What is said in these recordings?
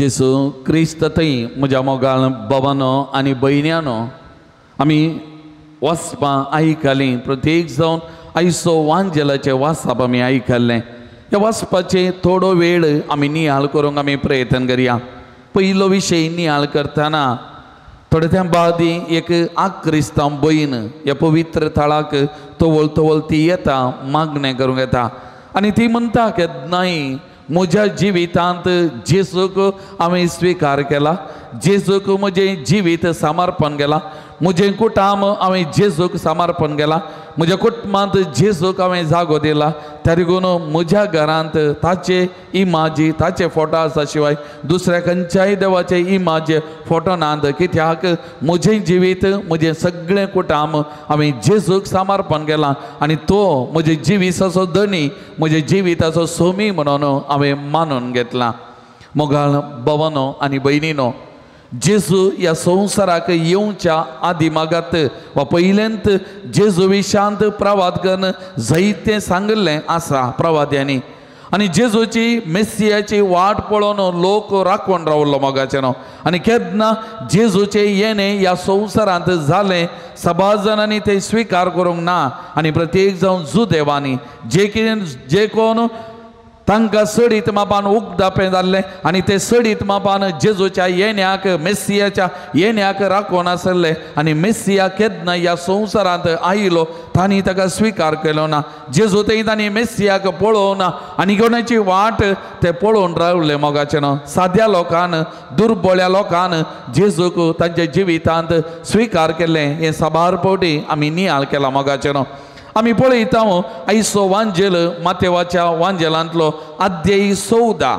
जेसू क्रिस्त थंय म्हज्या मोगाळ भावानो आनी भयण्यानो आमी वचपां आयकलीं प्रत्येक जावन आयचो वांजेलाचें वाचप आमी आयकल्लें ह्या वाचपाचें थोडो वेळ आमी नियाळ करूंक आमी प्रयत्न करया। पयलो विशय नियाळ करतना थोडे त्या बादी एक क्रिस्तांव भयण ह्या पवित्र थळाक तवळ तवळ ती येता मागणें करूंक येता आनी ती म्हणटा की नाही म्हज्या जिवितांत जेजूक हांवें स्वीकार केला, जेजूक म्हजें जिवीत समर्पण केला, म्हजें कुटुंब हांवें जेजूक समर्पण केला, म्हज्या कुटुंबांत जेजूक हांवें जागो दिला। तरीकून म्हज्या घरांत ताचे इमाजी ताचे फोटो आसा शिवाय दुसऱ्या खंयच्याय देवाचे इमाजे फोटो नात, कित्याक म्हजें जिवीत म्हजें सगळें कुटुंब हांवें जेजूक समर्पण केलां आनी तो म्हजे जिविताचो धनी म्हजे जिविताचो सोमी म्हणून हांवें मानून घेतला। मोगाळ भावानो आनी भयणीनो, जेजू ह्या संवसाराक येवच्या आदी मागात वा पयलेंत जेजू विशांत प्रवाद करून जायतें सांगलें आसा प्रवाद्यांनी आनी जेजूची मेस्सियाची वाट पळोवन लोक राखून रावलो मोगाचें न्हू आनी केन्ना जेजूचें येणें ह्या संवसारांत जालें सभा जाणांनी तें स्वीकार करूंक ना आनी प्रत्येक जावन जुदेवांनी जे कोण तांकां सडीत मापान उगडापें जाल्लें आनी ते सडीत मापान जेजूच्या येण्याक मेस्सियाच्या येण्याक राखून आसले आनी मेस्सिया केन्ना ह्या संवसारांत आयलो तांणी ताका स्वीकार केलो ना। जेजू थंय तांणी मेस्सियाक पळोवं ना आनी कोणाची वाट ते पळोवन रावले मोगाचें न्हू। साद्या लोकान दुर्बळ्या लोकान जेजूक तांच्या जिवितांत स्वीकार केलें हें सबारपोटी आमी नियाळ केलां मोगाचें न्हू। आमी पळयता आयचो वांजेल मातेवाच्या वांजेलांतलो अध्याय 14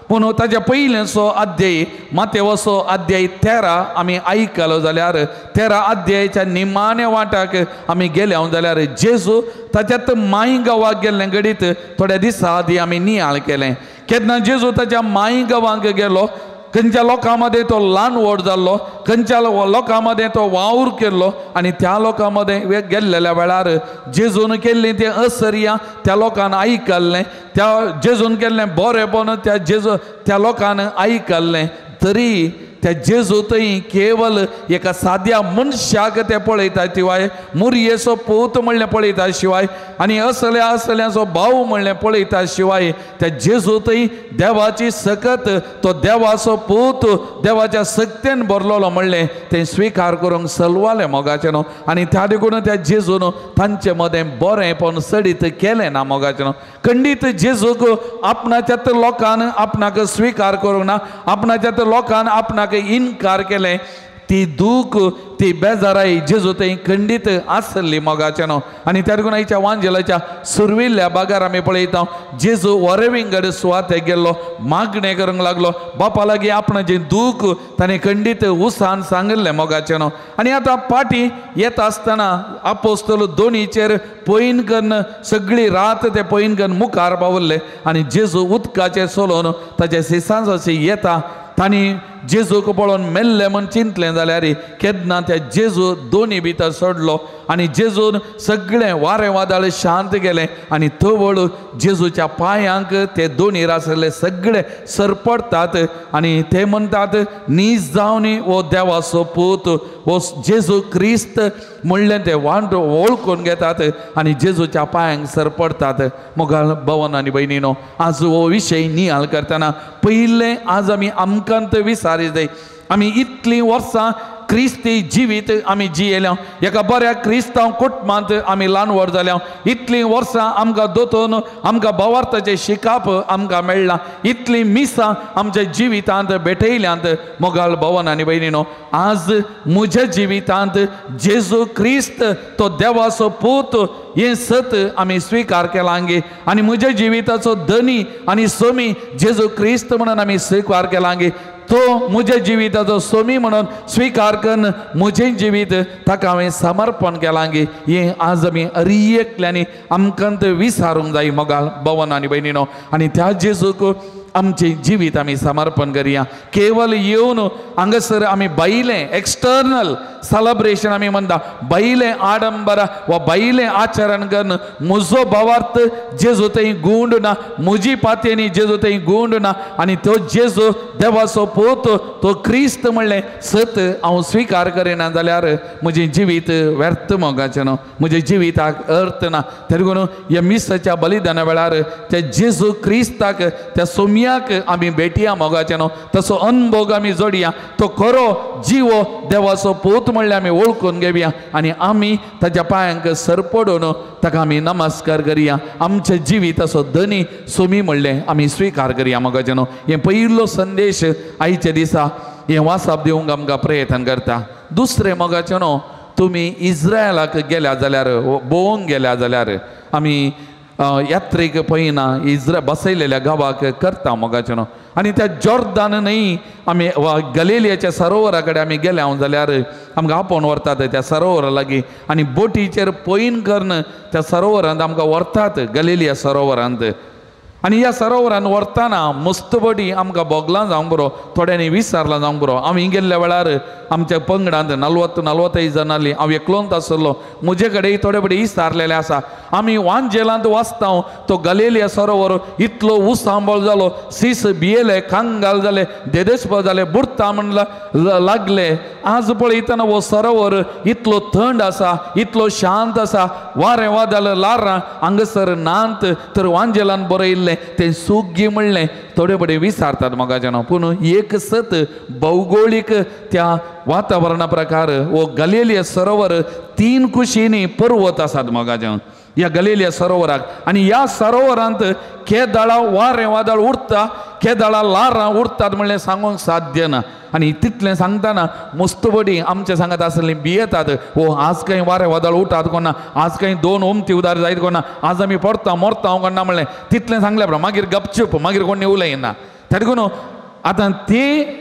पूण ताच्या पयलेचो अध्याय मातेवाचो अध्याय 13 आमी आयकलो जाल्यार 13 अध्यायाच्या निमाण्या वाटाक आमी गेले जाल्यार जेजू ताच्यात माई गांवाक गेल्लें घडीत थोड्या दिसा आदी आमी नियाळ केलें। केन्ना जेजू ताच्या माई गांवाक गेलो, खंयच्या लोकां मदें तो ल्हान व्हड जाल्लो, खंयच्या लोकां मदें तो वावर केल्लो आनी त्या लोकां मदें गेल्लेल्या वेळार जेजून केल्लें तें असर्या त्या लोकांन आयकल्लें, त्या जेजून केल्लें बरेंपण त्या लोकांन आयकल्लें, तरी त्या जेजू थंय केवल एका साद्या मनशाक ते पळयता शिवाय मुरयेचो पूत म्हणलें पळयता शिवाय आनी असल्याचो भाव म्हणलें पळयता शिवाय त्या जेजू थंय देवाची सकत तो देवाचो पूत देवाच्या सक्तेन भरलोलो म्हणलें तें स्वीकार करूंक सलवालें मोगाचें न्हू आनी त्या देखून त्या जेजून तांचे मदें बरेंपण सडीत केलें ना मोगाचें न्हू। खंडीत जेजूक आपणाच्याच लोकान आपणाक स्वीकार करूंक ना, आपणाच्याच लोकान आपणाक इन्कार केलें, ती दूख ती बेजाराई जेजू थंय खंडीत आसली मोगाचें न्हू आनी त्या देखून आयच्या वांजेलाच्या सुरविल्ल्या भागार आमी पळयता जेजू वरेविंगड सुवातेक गेल्लो, मागणें करूंक लागलो, बापा लागीं आपणाचें दूख ताणें खंडीत उसान सांगलें मोगाचें न्हू। आनी आतां फाटीं येता आसतना आपोस्तल दोनीचेर पयन करून सगळी रात ते पयन करून मुखार पावल्ले आनी जेजू उदकाचेर चलोवन ताच्या शिसांसाची येता। तांणी जेजूक पळोवन मेल्ले म्हण चिंतलें जाल्यार केन्ना त्या जेजू दोनी भितर सोडलो आनी जेजून सगळें वारें वादळ शांत गेलें आनी तवळ जेजूच्या पांयांक ते दोनी आसले सगळे सरपडटात आनी ते म्हणटात नीज जावन हो देवाचो पूत हो जेजू क्रिस्त म्हणलें ते वळखून घेतात आनी जेजूच्या पांयांक सरपडटात। मोगाळ भावांनो आनी भयणीनो, आज हो विशय नियाळ करतना पयलें आज आमी आमकांत विचारी जाय, आमी इतलीं वर्सां क्रिस्ती जिवीत आमी जियेल्या, एका बऱ्या क्रिस्तांव कुटुंबांत आमी ल्हान व्हड जाल्या, इतलीं वर्सां आमकां दोतोन आमकां भावार्थाचें शिकाप आमकां मेळ्ळां, इतलीं मिसां आमच्या जिवितांत भेटयल्यांत। मोगाळ भावांनो आनी भयणीनो, आज म्हज्या जिवितांत जेजू क्रिस्त तो देवाचो पूत हें सत आमी स्वीकार केलां गे आनी म्हज्या जिविताचो धनी आनी सोमी जेजू क्रिस्त म्हणून आमी स्वीकार केलां गे। तो म्हज्या जिविताचो सोमी म्हणून स्वीकार करून म्हजें जिवीत ताका हांवें समर्पण केलां गे, हें आज आमी एकल्यांनी आमकांत विचारूंक जाय मोगाळ भावांनो आनी भयणीनो। आनी त्या जेजूक आमचे जिवीत आमी समर्पण करुया. केवल येवन हांगासर आमी भायले एक्सटर्नल सेलिब्रेशन आमी म्हणटा, भायले आडंबरा वा भायले आचरण करन म्हजो भावार्थ जेजू थंय गुंड ना, म्हजी पातयेनी जेजू थंय गुंड ना, आनी तो जेजू देवाचो पोत तो क्रिस्त म्हणलें सत हांव स्विकार करिना जाल्यार म्हजें जिवीत व्यर्थ मोगाचें न्हू, म्हज्या जिविताक अर्थ ना. तेगून ह्या मिसाच्या बलिदाना वेळार त्या जेजू क्रिस्ताक त्या सोम्याक आमी भेटया मोगाचें न्हू, तसो अनुभव आमी जोडया. तो खरो जिवो देवाचो पोत म्हणल्यार आमी वळखून घेवया आनी आमी ताच्या पांयांक सरपडून ताका आमी नमस्कार करुया. आमचें जिवीत असो धनी सोमी म्हणलें आमी स्विकार करुया मोगाचें न्हू. हें पयलो संदेश आयच्या दिसा हें वासाप दिवंक आमकां प्रयत्न करता. दुसरें मोगाचें न्हू, तुमी इस्रायलाक गेल्या जाल्यार भोवंक गेल्या जाल्यार आमी यात्रेक पळयना बसयलेल्या गांवाक करता मोगाचें न्हू. आनी त्या जॉर्दान न्हंय आमी गलिलियाच्या सरोवरा कडेन आमी गेल्या जाल्यार आमकां आपोवन व्हरतात त्या सरोवरा लागीं आनी बोटीचेर पयन करून त्या सरोवरांत आमकां व्हरतात गलिलिया सरोवरांत. आनी ह्या सरोवरान व्हरतना मस्तबडी आमकां बोगलां जावंक बरो, थोड्यांनी विचारलां जावंक बरो. हांव गेल्ल्या वेळार आमच्या पंगडांत 40-45 जाण आसलीं, हांव एकलोंत आसलो. म्हजे कडेन थोडे बडे विचारलेले आसा. आमी वांजेलांत वाचता तो गलिलिया सरोवर इतलो उसांबळ जालो, सीस भियेले, कांगाल जाले, देदेस्प जाले, बुडता म्हणला लागले. आज पळयतना हो सरोवर इतलो थंड आसा, इतलो शांत आसा, वारें वादळ लारां हांगासर नांत, तर वांजेलान बरयल्लें ते सुग्गी म्हणलें थोडे बडे विचारतात मोगाचें न्हू. पूण एक सत भौगोळीक त्या वातावरणा प्रकार हो गलिलिया सरोवर 3 कुशींनी पर्वत आसात मोगाचें ह्या गलिलिया सरोवराक. आनी ह्या सरोवरांत केदाळा वारें वादळ उरता, केदाळा लारां उरतात म्हणलें सांगूंक साध्य ना. आनी तितलें सांगतना मस्तबडी आमचे सांगत आसलीं भियेतात, हो आज खंय वारें वादळ उठात कोणा, आज खंय 2 उमती उदार जायत कोणा, आज आमी पडटा मरता हांव कोणा म्हणलें. तितलें सांगलें उपरांत मागीर गपचूप, मागीर कोणी उलयना. तेगून आतां ती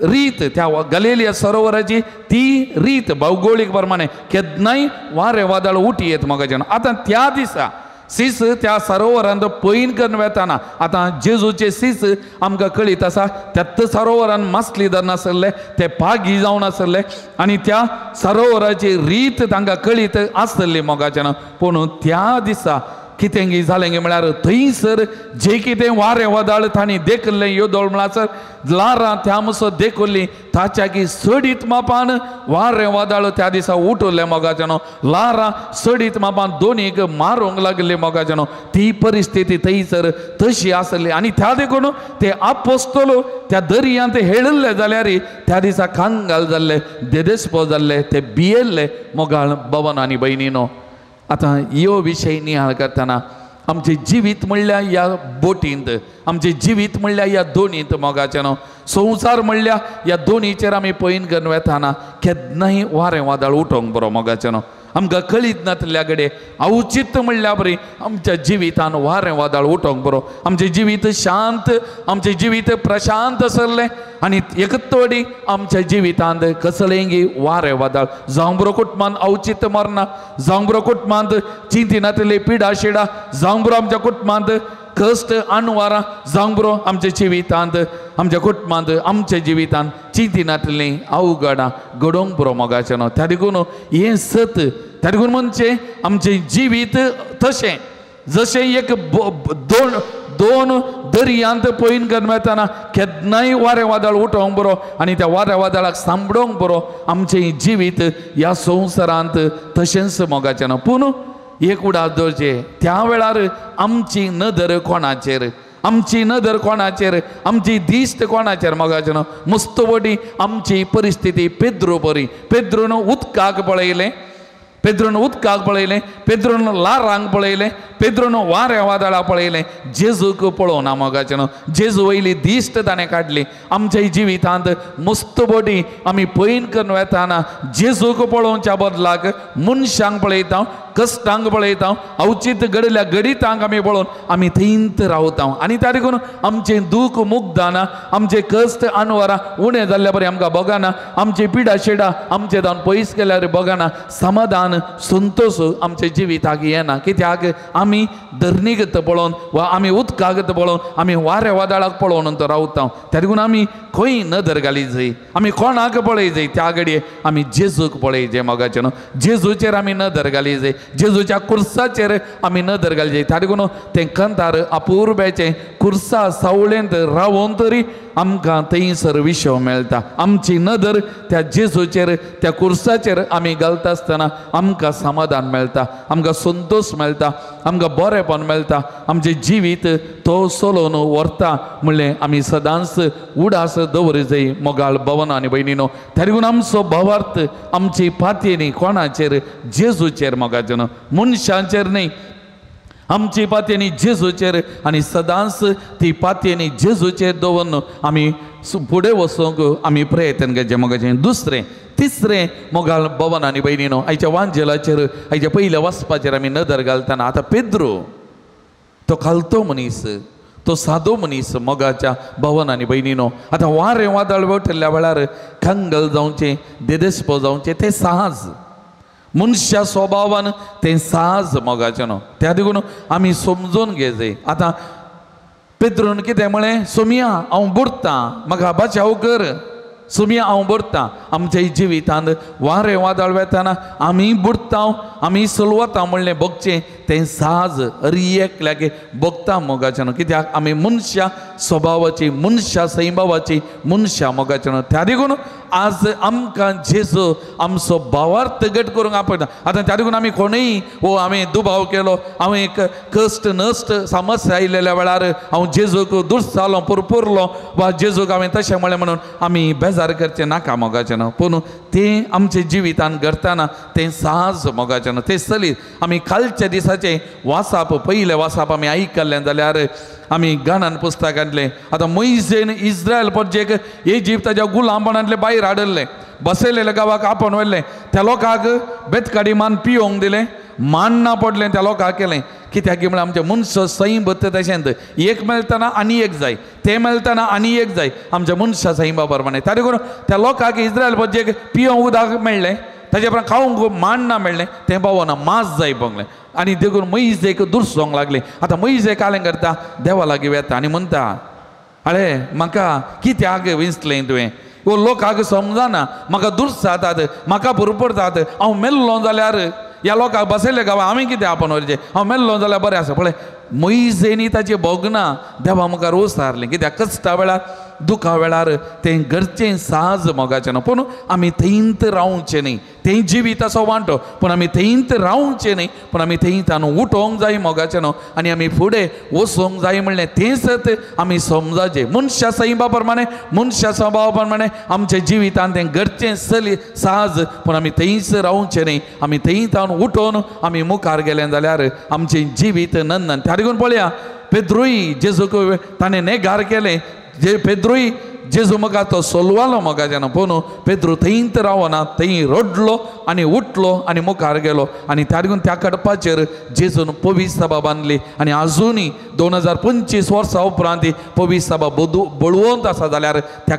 रीत त्या गलिलिया सरोवराची ती रीत भौगोळीक प्रमाणे केन्नाय वारें वादळ उठी येत मोगाचें. आतां त्या दिसा सीस त्या सरोवरांत पयन करून वेताना आतां जेजूचे सीस आमकां कळीत आसा. त्याच सरोवरान मासली धर नासले, ते पागी जावन आसले आनी त्या सरोवराची रीत तांकां कळीत आसतली मोगाचें. पूण त्या दिसा कितें जालें गे म्हळ्यार थंयसर जे कितें वारें वादळ तांणी देखल्लें योदोळ म्हळ्यार लारां त्या मसो देखुल्लीं ताच्या की सडीत मापान वारें वादळ त्या दिसा उठवलें मोगाचें न्हू. लारां सडीत मापान दोनीक मारूंक लागले मोगाचें न्हू. ती परिस्थिती थंयसर तशी आसली. आनी त्या देखून ते आपोस्तोल त्या दर्यांत हेळिल्ले जाल्यार त्या दिसा कांगाल जाल्ले, देदेस्प जाल्ले, ते भियेल्ले मोगाळ भवन आनी भयणीनो. आतां ह्यो विशय नियाळ करतना आमचें जिवीत म्हणल्यार ह्या बोटींत, आमचें जिवीत म्हणल्यार ह्या दोनींत मोगाचें न्हू. संवसार म्हणल्यार ह्या दोनीचेर आमी पयन करून वेताना केन्नाय वारें वादळ उठोवंक बरो मोगाचें न्हू. आमकां कळीत नातल्या कडेन औचित्य म्हणल्या बरी आमच्या जिवितान वारें वादळ उठोवंक बरो. आमचें जिवीत शांत, आमचें जिवीत प्रशांत आसलें आनी एकतोडी आमच्या जिवितांत कसलेंय वारें वादळ जावं बरो कुटुंबांत औचित्य मरना, जावं बरो कुटुंबांत चिंतिनातली पिडा शिडा, जावं बरो आमच्या कुटुंबांत कश्ट अणवारां, जावं बरो आमच्या जिवितांत, आमच्या कुटुंबांत, आमच्या जिवितांत चिंतिनातलीं अवघडां घडोवंक बरो मोगाचें न्हू. त्या देखून हें सत, त्या देखून म्हणजे आमचें जिवीत तशें जशें एक दोन दर्यांत पयन करून वेताना केन्नाय वारें वादळ उठोवंक बरो आनी त्या वाऱ्या वादळाक सांबाळोवंक बरो आमचें जिवीत ह्या संवसारांत तशेंच मोगाचें न्हू. पूण एक उडाद दवरचे, त्या वेळार आमची नदर कोणाचेर, आमची नदर कोणाचेर, आमची दिश्ट कोणाचेर मोगाचें न्हू. मस्तवडी आमची परिस्थिती पेद्रो बरी. पेद्रोन उदकाक पळयलें, पेद्रोन उदकाक पळयलें, पेद्रोन लारांक पळयलें, पेद्रोन वाऱ्या वादळाक पळयलें, जेजूक पळोवना मोगाचें न्हू. जेजू वयली दिश्ट ताणें काडली. आमच्या जिवितांत मस्तबडी आमी पयन करून वेताना जेजूक पळोवच्या बदलाक मनशांक पळयता, कश्टांक पळयता अवचित घडल्या घडीतांक आमी पळोवन आमी थंयत रावता आनी त्या देखून आमचें दूख मुख जाना आमचे कश्ट अनवरां उणें जाल्ल्या बरें आमकां बगना आमची पिडा शिडा आमचे जावन पयस केल्यार बगना समाधान संतोश आमच्या जिविताक येना कित्याक आमी धरणीगत पळोवन वा आमी उदकागत पळोवन आमी वारे वादळाक पळोवन तो रावता त्या देखून आमी खंय नदर घाली जाय आमी कोणाक पळय जाय त्या घडये आमी जेजूक पळय जाय मोगाचे न्हू जेजूचेर आमी नदर घाली जाय जेजूच्या कुर्साचेर आमी नदर घाली जाय त्या देखून तें कंतार अपुर्ब्याचें कुर्सा सावळेंत रावून तरी आमकां थंयसर विशव मेळटा आमची नदर त्या जेजूचेर त्या कुर्साचेर आमी घालता आसतना आमकां समाधान मेळटा आमकां संतोष मेळटा आमकां बरेंपण मेळटा आमचें जिवीत तो चलोवन व्हरता म्हणलें आमी सदांच उडास दवरूं जाय मोगाळ भवन आनी भयणीनो त्या देखून आमचो भावार्थ आमची पातयेनी कोणाचेर जेजूचेर मोगाचें न्हू मनशांचेर न्ही आमची पातयेनी जेजूचेर आनी सदांच ती पातयेनी जेजूचेर दवरून आमी फुडें वचूंक आमी प्रयत्न करचे मोगाचें दुसरें तिसरें मोगाळ भवन आनी भयणीनो आयच्या वांजेलाचेर आयच्या पयल्या वचपाचेर आमी नदर घालतना आतां पेद्रो तो खालतो मनीस तो सादो मनीस मोगाच्या भवन आनी भयणीनो आतां वारें वादळ वटल्या वेळार खंगल जावचें देदेस्पो जावचें तें सहज मनशा स्वभावान तें सहज मोगाचें न्हू त्या देखून आमी समजून घे जाय आतां पेद्रोन कितें म्हळें सोमिया हांव बुडटां म्हाका बचाव कर सोमिया हांव बुडटां आमच्या जिवितांत वारें वादळ वेताना आमी बुडटा आमी सलवता म्हणलें बगचें तें सहज रियेक लागे बगता मोगाचें न्हू कित्याक आमी मनशा स्वभावाची मनशा सैभावाची मनशा मोगाचें न्हू त्या देखून आज आमकां जेजू आमचो भावार्थ घट करूंक आपयता आतां त्या देखून आमी कोणूय हांवें दुबाव केलो हांवें कश्ट नश्ट समस्या आयिल्ल्या वेळार हांव जेजूक दुर्सालो पुरपुरलो वा जेजूक हांवें तशें म्हळें म्हणून आमी बेजार करचें नाका मोगाचें न्हू पूण तें आमच्या जिवितांत घडटाना तें सहज मोगाचें न्हू तें चलीत आमी कालच्या दिसाचें वासाप पयलें वासाप आमी आयकल्लें जाल्यार आमी गाणान पुस्तकांतलें आतां मोइजेन इस्रायल प्रजेक इजिप्ताच्या गुलामपणांतले भायर हाडले बसयलेल्या गांवाक आपण व्हेल्लें त्या लोकांक बेतकाडी मान पिवोंक दिलें मान ना पडलें त्या लोकांक केलें कित्याक म्हळ्यार आमचें मनशां सैम तशेंच एक मेळटना आनी एक जाय तें मेळटना आनी एक जाय आमच्या मनशां सैमा प्रमाणे त्या देखून त्या लोकांक इस्रायल प्रजेक पिवोंक उदक मेळ्ळें ताचे उपरांत खावंक मान ना मेळ्ळें तें पावना मांस जाय पळयलें आनी देखून मईजेक दुरसोंक लागलें आतां मईजे कालें करता देवा लागीं वेता आनी म्हणटा अळे म्हाका कित्याक विंचलें तुवें वो लोकांक समजना म्हाका दुरसातात म्हाका पुरपरतात हांव मेल्लो जाल्यार ह्या लोकांक बसयले गांवा हांवें कितें आपण व्हरचें हांव मेल्लो जाल्यार बरें आसा पळय मईजेनी ताचें भोगना देवा मुखार ओसारलें कित्याक कश्टा वेळार दुखा वेळार तें घरचें सहज मोगाचें न्हू पूण आमी थंयत रावचें न्ही तें जिवीत असो वांटो पूण आमी थंयत रावचें न्ही पूण आमी थंयतान उठोवंक जाय मोगाचें न्हू आनी आमी फुडें वचोंक जाय म्हणलें तेंच आमी समजाचें मनशा सैमा प्रमाणे मनशा स्वभावा प्रमाणे आमच्या जिवितांत तें घरचें चली सहज पूण आमी थंयच रावचें न्ही आमी थंयतान उठोवन आमी मुखार गेलें जाल्यार आमचें जिवीत नंदन त्या देखून पळया पेद्रूय जेजूक ताणें नेगार केलें जे पेद्रूय जेजू म्हाका तो सोलवालो मोगाचें न्हू पूण पेद्रू थंयत रावना थंय रडलो आनी उठलो आनी मुखार गेलो आनी त्या देखून त्या कडपाचेर जेजून पवीस सभा बांदली आनी आजुनूय 2025 वर्सां उपरांत पवीस सभा बळवंत आसा जाल्यार त्या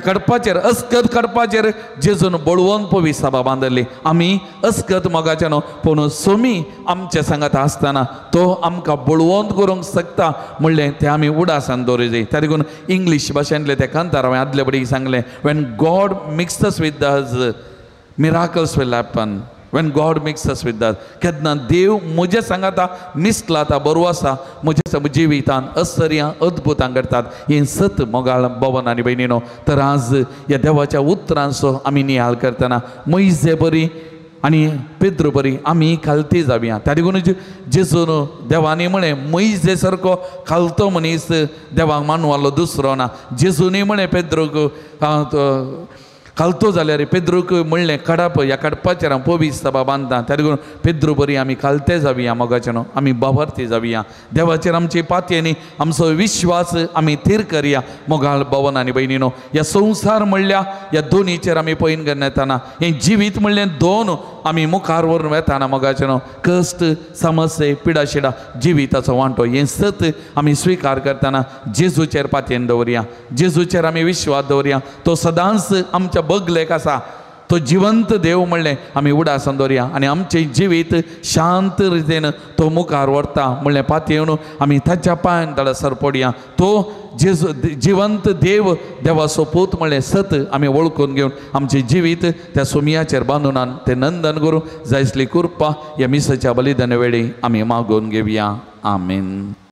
कडपाचेर अस्कत कडपाचेर जेजून बळवंत पवीस सभा बांदली आमी अस्कत मोगाचें न्हू पूण सोमी आमच्या सांगात आसतना तो आमकां बळवंत करूंक शकता म्हणलें तें आमी उडासान दवरूं जाय त्या देखून इंग्लीश भाशेंतले ते कांतार हांवें आदले बडी सांगलें when God mixes with us miracles will happen when God mixes us with that केन्ना देव म्हज्या सांगाता मिसलाता बरो आसा म्हज्या जिवितांत आश्चर्यां अद्भुतां घडटात हें सत मोगाळ भवन आनी भयणीनो तर आज ह्या देवाच्या उतरांचो आमी नियाळ करतना मोइजे बरी आनी पेद्रू बरी आमी खालती जावया त्या देखून जेजून देवानी म्हळें मोइजे सारको खालतो मनीस देवाक मानवालो दुसरो ना जेजूनी म्हळें पेद्रूक खालतो जाल्यार पेद्रूक म्हणलें कडप ह्या कडपाचेर हांव पवीस सभा बांदता त्या देखून पेद्रू बरी आमी खालते जावया मोगाचें न्हू आमी बावार्थी जावया देवाचेर आमची पातयेनी आमचो विश्वास आमी थीर करया मोगाळ भवन आनी भयणीनो ह्या संवसार म्हणल्या ह्या दोनीचेर आमी पळयन घेवन येताना हें जिवीत म्हणलें दोन आमी मुखार व्हरून वेताना मोगाचे न्हू कश्ट समस्ये पिडाशिडा जिविताचो वांटो हें सत आमी स्विकार करतना जेजूचेर पातयेन दवरया, जेजूचेर आमी विश्वास दवरया. तो सदांच आमच्या बगलेक आसा. तो जिवंत देव म्हणलें आमी उडासन दवरया आनी आमचें जिवीत शांत रितीन तो मुखार व्हरता म्हणलें पातयेवन आमी ताच्या पांयां तळा सरपडया. तो जेजू जिवंत देव देवाचो पूत म्हणलें सत आमी वळखून घेवन आमचें जिवीत त्या सुमयाचेर बांदून तें नंदन करूं जाय असली कृपा ह्या मिसाच्या बलिदाना वेळी आमी मागून घेवया. आमीन.